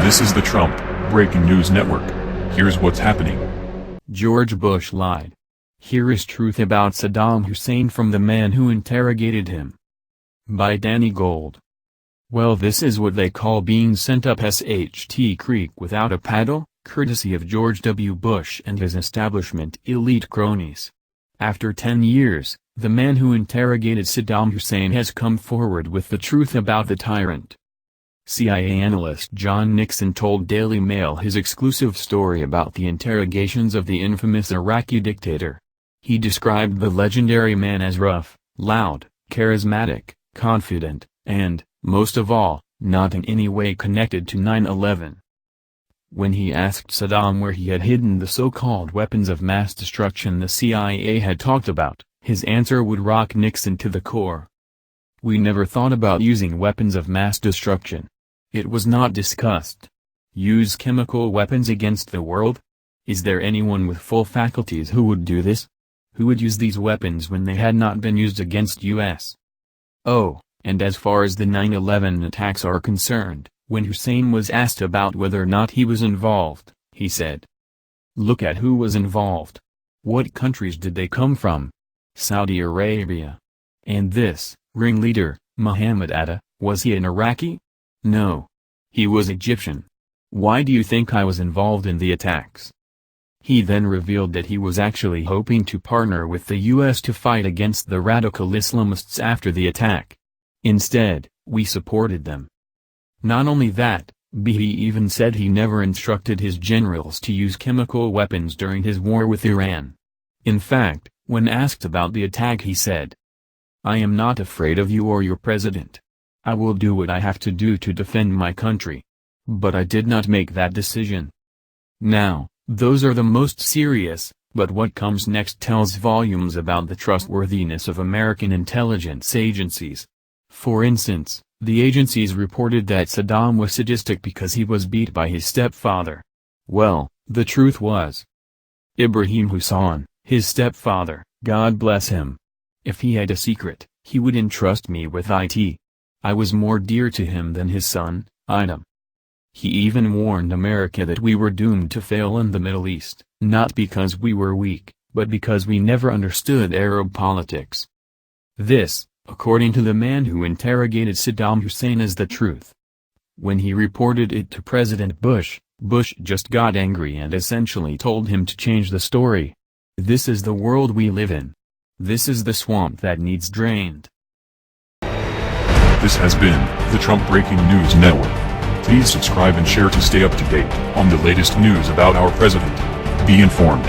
This is the Trump Breaking News Network. Here's what's happening. George Bush lied. Here is truth about Saddam Hussein from the man who interrogated him. By Danny Gold. Well, this is what they call being sent up SHT Creek without a paddle, courtesy of George W. Bush and his establishment elite cronies. After 10 years, the man who interrogated Saddam Hussein has come forward with the truth about the tyrant. CIA analyst John Nixon told Daily Mail his exclusive story about the interrogations of the infamous Iraqi dictator. He described the legendary man as rough, loud, charismatic, confident, and, most of all, not in any way connected to 9/11. When he asked Saddam where he had hidden the so-called weapons of mass destruction the CIA had talked about, his answer would rock Nixon to the core. "We never thought about using weapons of mass destruction. It was not discussed. Use chemical weapons against the world? Is there anyone with full faculties who would do this? Who would use these weapons when they had not been used against US? Oh, and as far as the 9/11 attacks are concerned, when Hussein was asked about whether or not he was involved, he said, 'Look at who was involved. What countries did they come from? Saudi Arabia. And this ringleader, Mohammed Atta, was he an Iraqi? No. He was Egyptian. Why do you think I was involved in the attacks?' He then revealed that he was actually hoping to partner with the US to fight against the radical Islamists after the attack. Instead, we supported them. Not only that, but he even said he never instructed his generals to use chemical weapons during his war with Iran. In fact, when asked about the attack he said, 'I am not afraid of you or your president. I will do what I have to do to defend my country. But I did not make that decision.' Now, those are the most serious, but what comes next tells volumes about the trustworthiness of American intelligence agencies. For instance, the agencies reported that Saddam was sadistic because he was beat by his stepfather. Well, the truth was, Ibrahim Hussein, his stepfather, God bless him. If he had a secret, he would entrust me with it. I was more dear to him than his son, Adam. He even warned America that we were doomed to fail in the Middle East, not because we were weak, but because we never understood Arab politics. This, according to the man who interrogated Saddam Hussein, is the truth. When he reported it to President Bush, Bush just got angry and essentially told him to change the story. This is the world we live in. This is the swamp that needs drained. This has been the Trump Breaking News Network. Please subscribe and share to stay up to date on the latest news about our president. Be informed.